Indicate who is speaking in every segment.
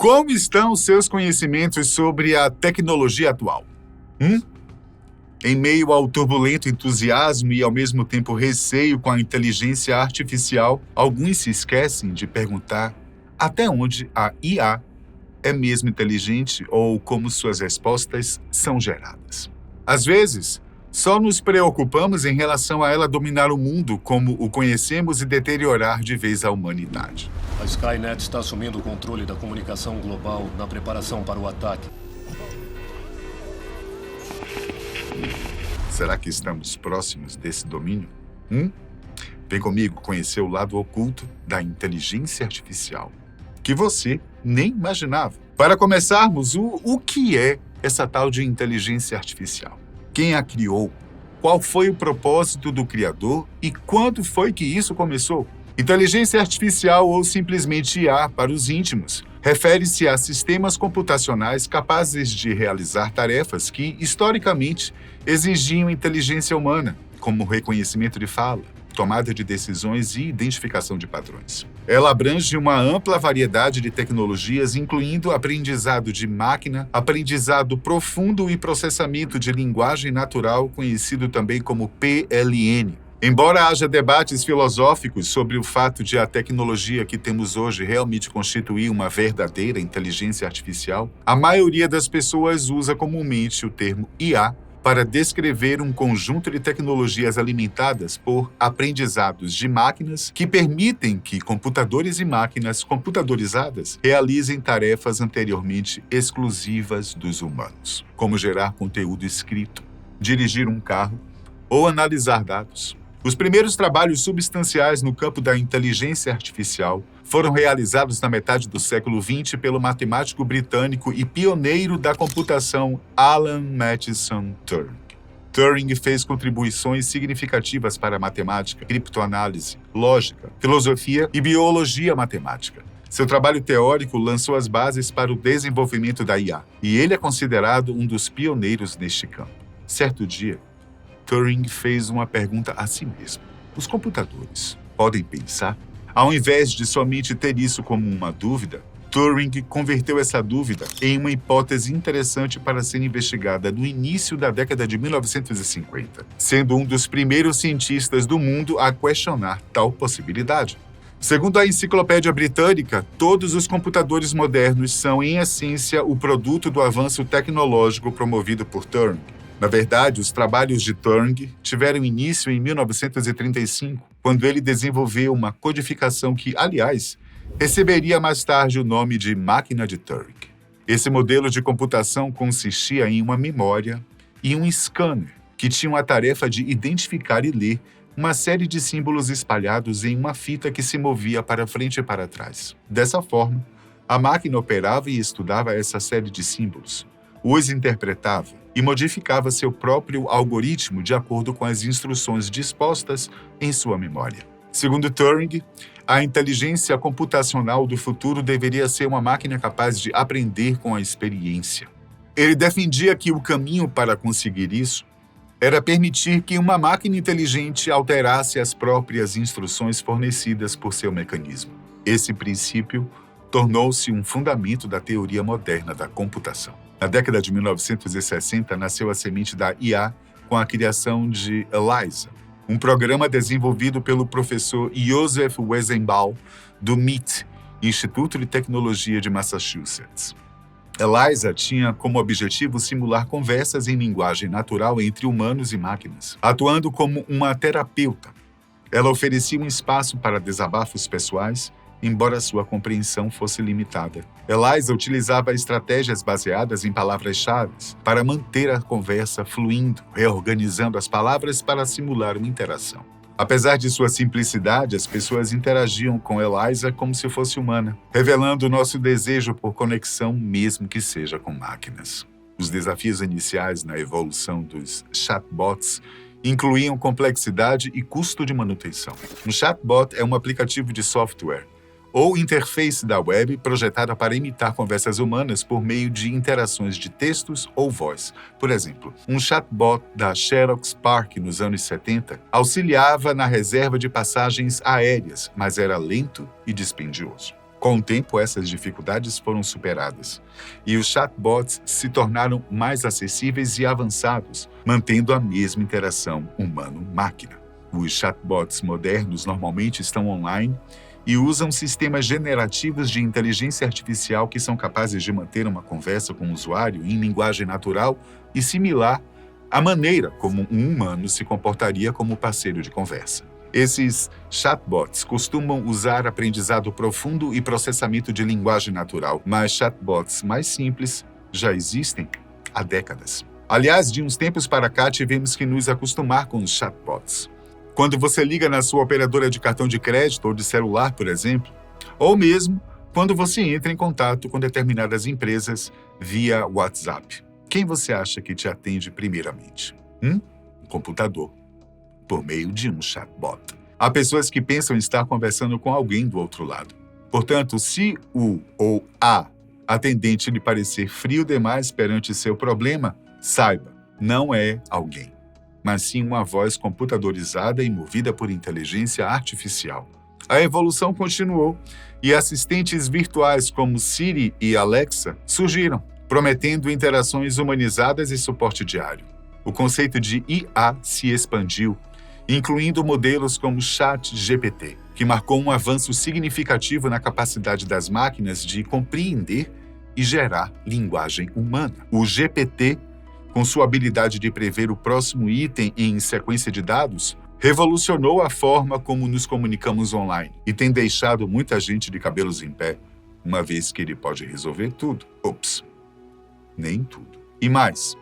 Speaker 1: Como estão seus conhecimentos sobre a tecnologia atual? Em meio ao turbulento entusiasmo e, ao mesmo tempo, receio com a inteligência artificial, alguns se esquecem de perguntar até onde a IA é mesmo inteligente ou como suas respostas são geradas. Às vezes, só nos preocupamos em relação a ela dominar o mundo como o conhecemos e deteriorar de vez a humanidade.
Speaker 2: A Skynet está assumindo o controle da comunicação global na preparação para o ataque.
Speaker 1: Será que estamos próximos desse domínio? Vem comigo conhecer o lado oculto da inteligência artificial, que você nem imaginava. Para começarmos, o que é essa tal de inteligência artificial? Quem a criou? Qual foi o propósito do criador e quando foi que isso começou? Inteligência artificial, ou simplesmente IA para os íntimos, refere-se a sistemas computacionais capazes de realizar tarefas que, historicamente, exigiam inteligência humana, como reconhecimento de fala, tomada de decisões e identificação de padrões. Ela abrange uma ampla variedade de tecnologias, incluindo aprendizado de máquina, aprendizado profundo e processamento de linguagem natural, conhecido também como PLN. Embora haja debates filosóficos sobre o fato de a tecnologia que temos hoje realmente constituir uma verdadeira inteligência artificial, a maioria das pessoas usa comumente o termo IA para descrever um conjunto de tecnologias alimentadas por aprendizados de máquinas que permitem que computadores e máquinas computadorizadas realizem tarefas anteriormente exclusivas dos humanos, como gerar conteúdo escrito, dirigir um carro ou analisar dados. Os primeiros trabalhos substanciais no campo da inteligência artificial foram realizados na metade do século XX pelo matemático britânico e pioneiro da computação Alan Matheson Turing. Turing fez contribuições significativas para a matemática, criptoanálise, lógica, filosofia e biologia matemática. Seu trabalho teórico lançou as bases para o desenvolvimento da IA, e ele é considerado um dos pioneiros neste campo. Certo dia, Turing fez uma pergunta a si mesmo. Os computadores podem pensar? Ao invés de somente ter isso como uma dúvida, Turing converteu essa dúvida em uma hipótese interessante para ser investigada no início da década de 1950, sendo um dos primeiros cientistas do mundo a questionar tal possibilidade. Segundo a Enciclopédia Britânica, todos os computadores modernos são, em essência, o produto do avanço tecnológico promovido por Turing. Na verdade, os trabalhos de Turing tiveram início em 1935, quando ele desenvolveu uma codificação que, aliás, receberia mais tarde o nome de máquina de Turing. Esse modelo de computação consistia em uma memória e um scanner, que tinham a tarefa de identificar e ler uma série de símbolos espalhados em uma fita que se movia para frente e para trás. Dessa forma, a máquina operava e estudava essa série de símbolos, os interpretava e modificava seu próprio algoritmo de acordo com as instruções dispostas em sua memória. Segundo Turing, a inteligência computacional do futuro deveria ser uma máquina capaz de aprender com a experiência. Ele defendia que o caminho para conseguir isso era permitir que uma máquina inteligente alterasse as próprias instruções fornecidas por seu mecanismo. Esse princípio tornou-se um fundamento da teoria moderna da computação. Na década de 1960, nasceu a semente da IA com a criação de ELIZA, um programa desenvolvido pelo professor Joseph Weizenbaum, do MIT, Instituto de Tecnologia de Massachusetts. ELIZA tinha como objetivo simular conversas em linguagem natural entre humanos e máquinas, atuando como uma terapeuta. Ela oferecia um espaço para desabafos pessoais, embora sua compreensão fosse limitada. ELIZA utilizava estratégias baseadas em palavras-chave para manter a conversa fluindo, reorganizando as palavras para simular uma interação. Apesar de sua simplicidade, as pessoas interagiam com ELIZA como se fosse humana, revelando nosso desejo por conexão, mesmo que seja com máquinas. Os desafios iniciais na evolução dos chatbots incluíam complexidade e custo de manutenção. Um chatbot é um aplicativo de software ou interface da web projetada para imitar conversas humanas por meio de interações de textos ou voz. Por exemplo, um chatbot da Xerox PARC nos anos 70 auxiliava na reserva de passagens aéreas, mas era lento e dispendioso. Com o tempo, essas dificuldades foram superadas e os chatbots se tornaram mais acessíveis e avançados, mantendo a mesma interação humano-máquina. Os chatbots modernos normalmente estão online e usam sistemas generativos de inteligência artificial que são capazes de manter uma conversa com o usuário em linguagem natural e similar à maneira como um humano se comportaria como parceiro de conversa. Esses chatbots costumam usar aprendizado profundo e processamento de linguagem natural, mas chatbots mais simples já existem há décadas. Aliás, de uns tempos para cá, tivemos que nos acostumar com os chatbots. Quando você liga na sua operadora de cartão de crédito ou de celular, por exemplo, ou mesmo quando você entra em contato com determinadas empresas via WhatsApp. Quem você acha que te atende primeiramente? Um computador, por meio de um chatbot. Há pessoas que pensam estar conversando com alguém do outro lado. Portanto, se o ou a atendente lhe parecer frio demais perante seu problema, saiba, não é alguém, mas sim uma voz computadorizada e movida por inteligência artificial. A evolução continuou e assistentes virtuais como Siri e Alexa surgiram, prometendo interações humanizadas e suporte diário. O conceito de IA se expandiu, incluindo modelos como o ChatGPT, que marcou um avanço significativo na capacidade das máquinas de compreender e gerar linguagem humana. O GPT, com sua habilidade de prever o próximo item em sequência de dados, revolucionou a forma como nos comunicamos online e tem deixado muita gente de cabelos em pé, uma vez que ele pode resolver tudo. Ops, nem tudo. E mais,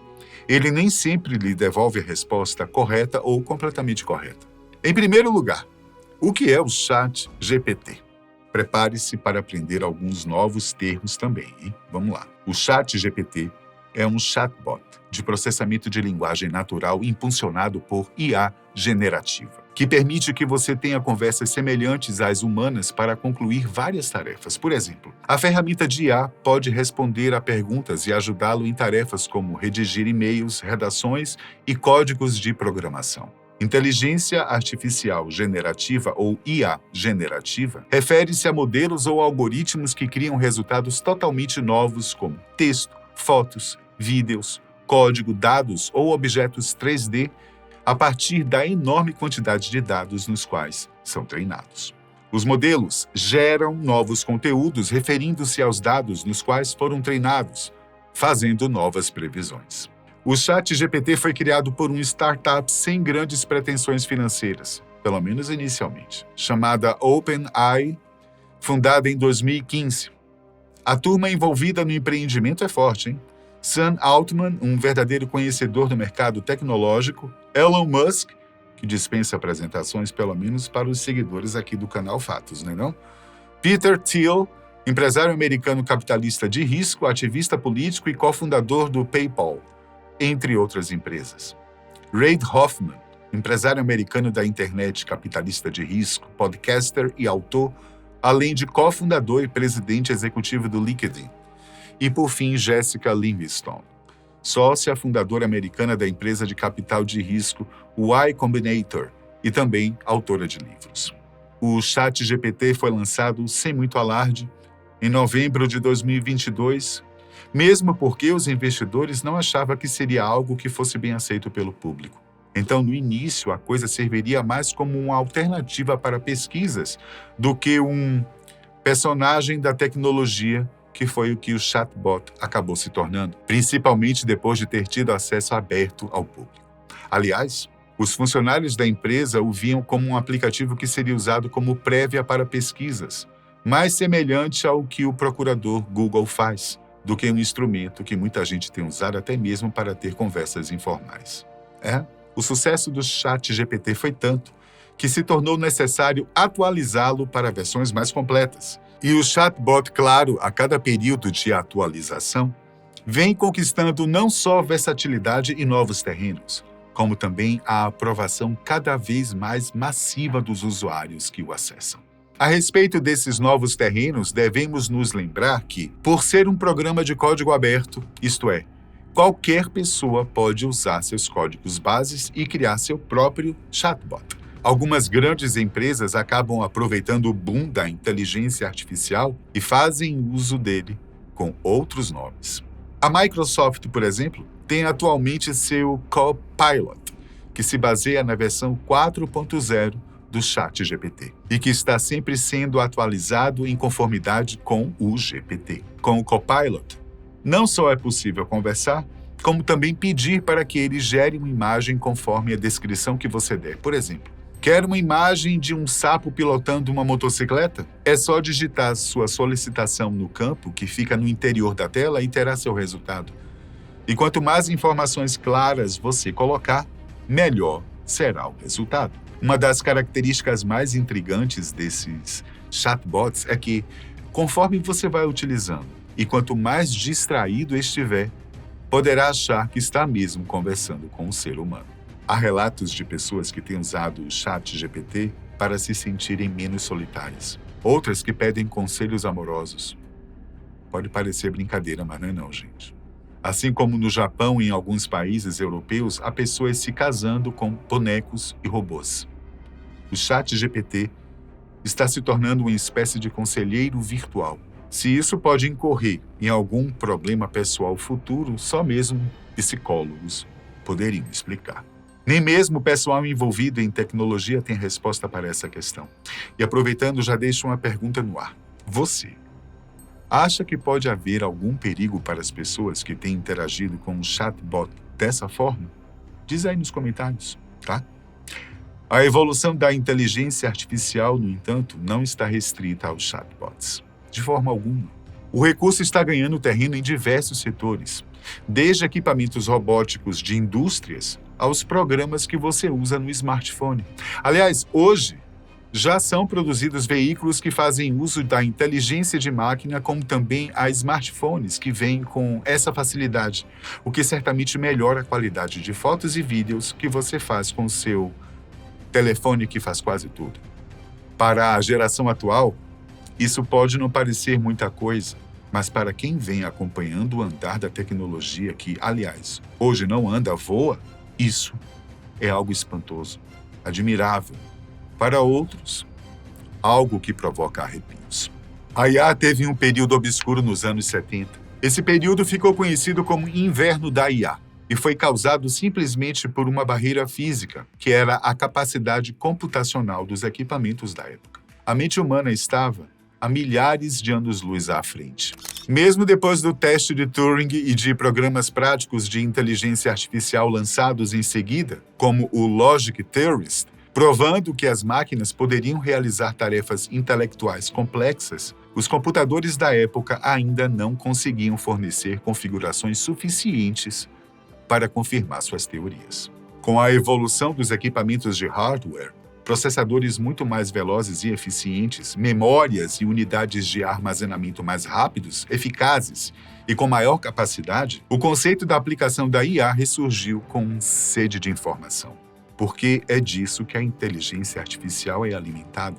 Speaker 1: ele nem sempre lhe devolve a resposta correta ou completamente correta. Em primeiro lugar, o que é o ChatGPT? Prepare-se para aprender alguns novos termos também, hein? Vamos lá. O ChatGPT é um chatbot de processamento de linguagem natural impulsionado por IA generativa, que permite que você tenha conversas semelhantes às humanas para concluir várias tarefas. Por exemplo, a ferramenta de IA pode responder a perguntas e ajudá-lo em tarefas como redigir e-mails, redações e códigos de programação. Inteligência artificial generativa ou IA generativa refere-se a modelos ou algoritmos que criam resultados totalmente novos como texto, fotos, vídeos, código, dados ou objetos 3D a partir da enorme quantidade de dados nos quais são treinados. Os modelos geram novos conteúdos referindo-se aos dados nos quais foram treinados, fazendo novas previsões. O ChatGPT foi criado por uma startup sem grandes pretensões financeiras, pelo menos inicialmente, chamada OpenAI, fundada em 2015. A turma envolvida no empreendimento é forte, hein? Sam Altman, um verdadeiro conhecedor do mercado tecnológico, Elon Musk, que dispensa apresentações pelo menos para os seguidores aqui do canal Fatos, não é não? Peter Thiel, empresário americano capitalista de risco, ativista político e cofundador do PayPal, entre outras empresas. Reid Hoffman, empresário americano da internet capitalista de risco, podcaster e autor, além de cofundador e presidente executivo do LinkedIn. E, por fim, Jessica Livingstone, sócia fundadora americana da empresa de capital de risco Y Combinator e também autora de livros. O ChatGPT foi lançado sem muito alarde em novembro de 2022, mesmo porque os investidores não achavam que seria algo que fosse bem aceito pelo público. Então, no início, a coisa serviria mais como uma alternativa para pesquisas do que um personagem da tecnologia, que foi o que o chatbot acabou se tornando, principalmente depois de ter tido acesso aberto ao público. Aliás, os funcionários da empresa o viam como um aplicativo que seria usado como prévia para pesquisas, mais semelhante ao que o procurador Google faz, do que um instrumento que muita gente tem usado até mesmo para ter conversas informais. O sucesso do ChatGPT foi tanto que se tornou necessário atualizá-lo para versões mais completas. E o chatbot, claro, a cada período de atualização, vem conquistando não só versatilidade e novos terrenos, como também a aprovação cada vez mais massiva dos usuários que o acessam. A respeito desses novos terrenos, devemos nos lembrar que, por ser um programa de código aberto, isto é, qualquer pessoa pode usar seus códigos bases e criar seu próprio chatbot. Algumas grandes empresas acabam aproveitando o boom da inteligência artificial e fazem uso dele com outros nomes. A Microsoft, por exemplo, tem atualmente seu Copilot, que se baseia na versão 4.0 do ChatGPT e que está sempre sendo atualizado em conformidade com o GPT. Com o Copilot, não só é possível conversar, como também pedir para que ele gere uma imagem conforme a descrição que você der. Por exemplo, quer uma imagem de um sapo pilotando uma motocicleta? É só digitar sua solicitação no campo que fica no interior da tela e terá seu resultado. E quanto mais informações claras você colocar, melhor será o resultado. Uma das características mais intrigantes desses chatbots é que, conforme você vai utilizando e quanto mais distraído estiver, poderá achar que está mesmo conversando com um ser humano. Há relatos de pessoas que têm usado o ChatGPT para se sentirem menos solitárias. Outras que pedem conselhos amorosos. Pode parecer brincadeira, mas não, gente. Assim como no Japão e em alguns países europeus, há pessoas se casando com bonecos e robôs. O ChatGPT está se tornando uma espécie de conselheiro virtual. Se isso pode incorrer em algum problema pessoal futuro, só mesmo psicólogos poderiam explicar. Nem mesmo o pessoal envolvido em tecnologia tem resposta para essa questão. E aproveitando, já deixo uma pergunta no ar. Você acha que pode haver algum perigo para as pessoas que têm interagido com o chatbot dessa forma? Diz aí nos comentários, tá? A evolução da inteligência artificial, no entanto, não está restrita aos chatbots. De forma alguma. O recurso está ganhando terreno em diversos setores, desde equipamentos robóticos de indústrias aos programas que você usa no smartphone. Aliás, hoje, já são produzidos veículos que fazem uso da inteligência de máquina, como também há smartphones que vêm com essa facilidade, o que certamente melhora a qualidade de fotos e vídeos que você faz com o seu telefone que faz quase tudo. Para a geração atual, isso pode não parecer muita coisa, mas para quem vem acompanhando o andar da tecnologia, que, aliás, hoje não anda, voa, isso é algo espantoso, admirável. Para outros, algo que provoca arrepios. A IA teve um período obscuro nos anos 70. Esse período ficou conhecido como Inverno da IA e foi causado simplesmente por uma barreira física, que era a capacidade computacional dos equipamentos da época. A mente humana estava a milhares de anos-luz à frente. Mesmo depois do teste de Turing e de programas práticos de inteligência artificial lançados em seguida, como o Logic Theorist, provando que as máquinas poderiam realizar tarefas intelectuais complexas, os computadores da época ainda não conseguiam fornecer configurações suficientes para confirmar suas teorias. Com a evolução dos equipamentos de hardware, processadores muito mais velozes e eficientes, memórias e unidades de armazenamento mais rápidos, eficazes e com maior capacidade, o conceito da aplicação da IA ressurgiu com sede de informação. Porque é disso que a inteligência artificial é alimentada,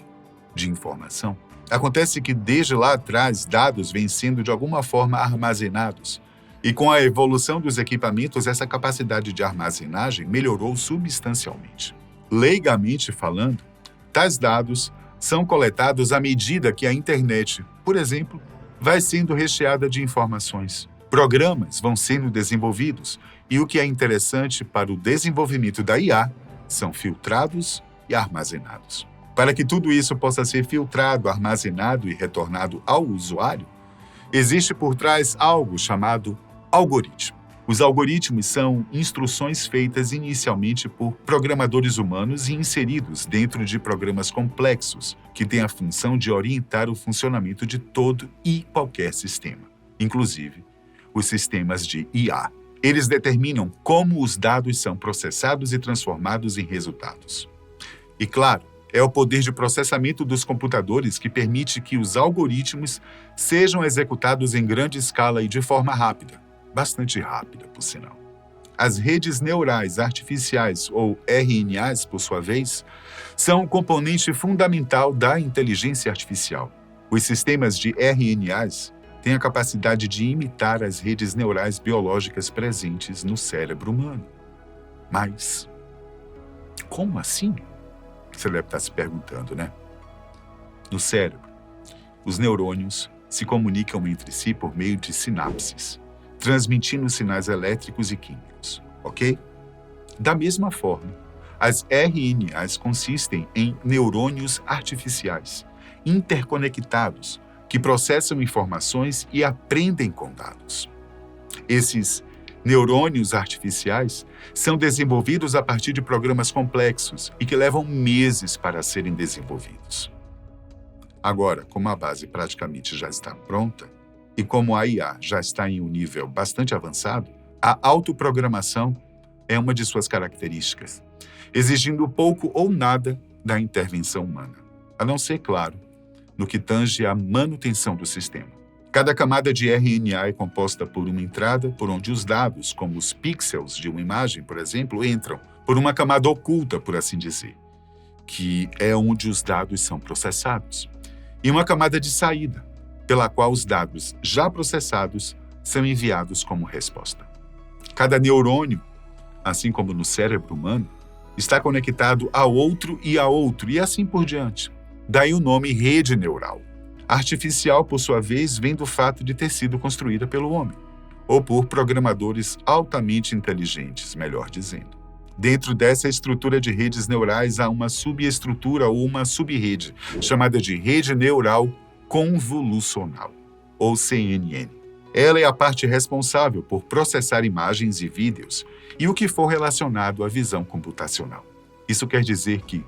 Speaker 1: de informação. Acontece que desde lá atrás, dados vêm sendo de alguma forma armazenados. E com a evolução dos equipamentos, essa capacidade de armazenagem melhorou substancialmente. Leigamente falando, tais dados são coletados à medida que a internet, por exemplo, vai sendo recheada de informações. Programas vão sendo desenvolvidos e o que é interessante para o desenvolvimento da IA são filtrados e armazenados. Para que tudo isso possa ser filtrado, armazenado e retornado ao usuário, existe por trás algo chamado algoritmo. Os algoritmos são instruções feitas inicialmente por programadores humanos e inseridos dentro de programas complexos, que têm a função de orientar o funcionamento de todo e qualquer sistema, inclusive os sistemas de IA. Eles determinam como os dados são processados e transformados em resultados. E claro, é o poder de processamento dos computadores que permite que os algoritmos sejam executados em grande escala e de forma rápida. Bastante rápida, por sinal. As redes neurais artificiais, ou RNAs, por sua vez, são um componente fundamental da inteligência artificial. Os sistemas de RNAs têm a capacidade de imitar as redes neurais biológicas presentes no cérebro humano. Mas como assim? Você deve estar se perguntando, né? No cérebro, os neurônios se comunicam entre si por meio de sinapses, transmitindo sinais elétricos e químicos, ok? Da mesma forma, as RNAs consistem em neurônios artificiais, interconectados, que processam informações e aprendem com dados. Esses neurônios artificiais são desenvolvidos a partir de programas complexos e que levam meses para serem desenvolvidos. Agora, como a base praticamente já está pronta e como a IA já está em um nível bastante avançado, a autoprogramação é uma de suas características, exigindo pouco ou nada da intervenção humana, a não ser, claro, no que tange à manutenção do sistema. Cada camada de RNA é composta por uma entrada por onde os dados, como os pixels de uma imagem, por exemplo, entram por uma camada oculta, por assim dizer, que é onde os dados são processados, e uma camada de saída, pela qual os dados já processados são enviados como resposta. Cada neurônio, assim como no cérebro humano, está conectado a outro, e assim por diante. Daí o nome rede neural. Artificial, por sua vez, vem do fato de ter sido construída pelo homem, ou por programadores altamente inteligentes, melhor dizendo. Dentro dessa estrutura de redes neurais há uma subestrutura ou uma subrede, chamada de rede neural convolucional, ou CNN. Ela é a parte responsável por processar imagens e vídeos e o que for relacionado à visão computacional. Isso quer dizer que,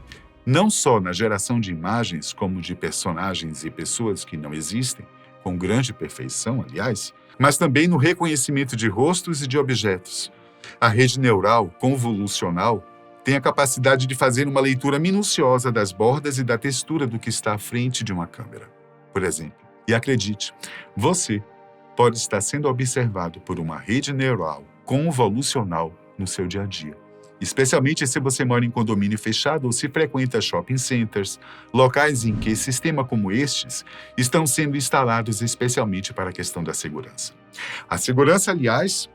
Speaker 1: não só na geração de imagens, como de personagens e pessoas que não existem, com grande perfeição, aliás, mas também no reconhecimento de rostos e de objetos. A rede neural convolucional tem a capacidade de fazer uma leitura minuciosa das bordas e da textura do que está à frente de uma câmera, por exemplo. E acredite, você pode estar sendo observado por uma rede neural convolucional no seu dia a dia. Especialmente se você mora em condomínio fechado ou se frequenta shopping centers, locais em que sistemas como estes estão sendo instalados especialmente para a questão da segurança. A segurança, aliás,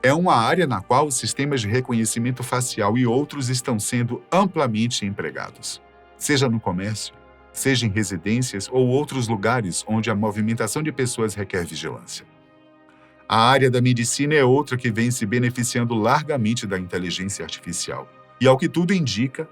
Speaker 1: é uma área na qual os sistemas de reconhecimento facial e outros estão sendo amplamente empregados, seja no comércio, seja em residências ou outros lugares onde a movimentação de pessoas requer vigilância. A área da medicina é outra que vem se beneficiando largamente da inteligência artificial e, ao que tudo indica,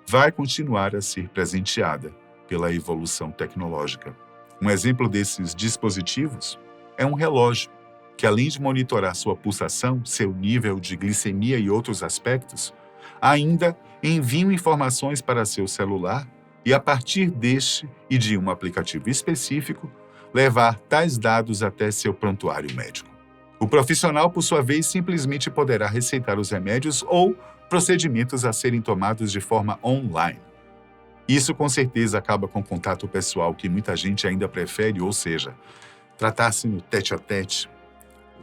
Speaker 1: vai continuar a ser presenteada pela evolução tecnológica. Um exemplo desses dispositivos é um relógio que, além de monitorar sua pulsação, seu nível de glicemia e outros aspectos, ainda envia informações para seu celular e, a partir deste e de um aplicativo específico, levar tais dados até seu prontuário médico. O profissional, por sua vez, simplesmente poderá receitar os remédios ou procedimentos a serem tomados de forma online. Isso, com certeza, acaba com o contato pessoal que muita gente ainda prefere, ou seja, tratar-se no tete-a-tete.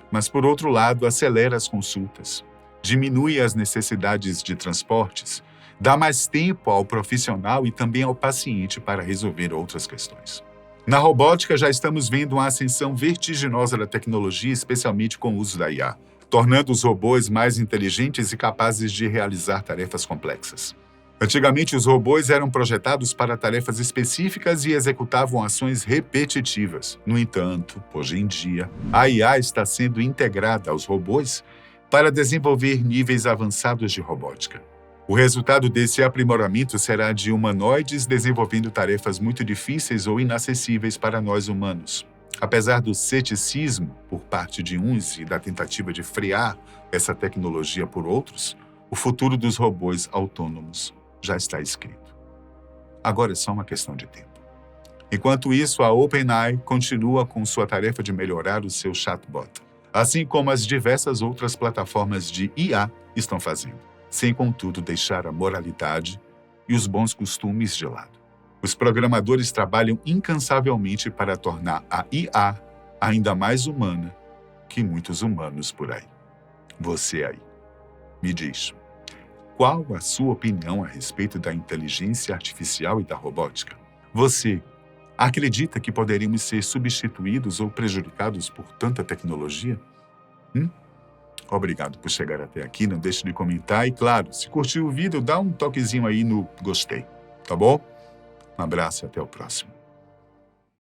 Speaker 1: Mas, por outro lado, acelera as consultas, diminui as necessidades de transportes, dá mais tempo ao profissional e também ao paciente para resolver outras questões. Na robótica, já estamos vendo uma ascensão vertiginosa da tecnologia, especialmente com o uso da IA, tornando os robôs mais inteligentes e capazes de realizar tarefas complexas. Antigamente, os robôs eram projetados para tarefas específicas e executavam ações repetitivas. No entanto, hoje em dia, a IA está sendo integrada aos robôs para desenvolver níveis avançados de robótica. O resultado desse aprimoramento será de humanoides desenvolvendo tarefas muito difíceis ou inacessíveis para nós humanos. Apesar do ceticismo por parte de uns e da tentativa de frear essa tecnologia por outros, o futuro dos robôs autônomos já está escrito. Agora é só uma questão de tempo. Enquanto isso, a OpenAI continua com sua tarefa de melhorar o seu chatbot, assim como as diversas outras plataformas de IA estão fazendo, sem, contudo, deixar a moralidade e os bons costumes de lado. Os programadores trabalham incansavelmente para tornar a IA ainda mais humana que muitos humanos por aí. Você aí, me diz, qual a sua opinião a respeito da inteligência artificial e da robótica? Você acredita que poderíamos ser substituídos ou prejudicados por tanta tecnologia? Obrigado por chegar até aqui, não deixe de comentar e, claro, se curtiu o vídeo, dá um toquezinho aí no gostei. Tá bom? Um abraço e até o próximo.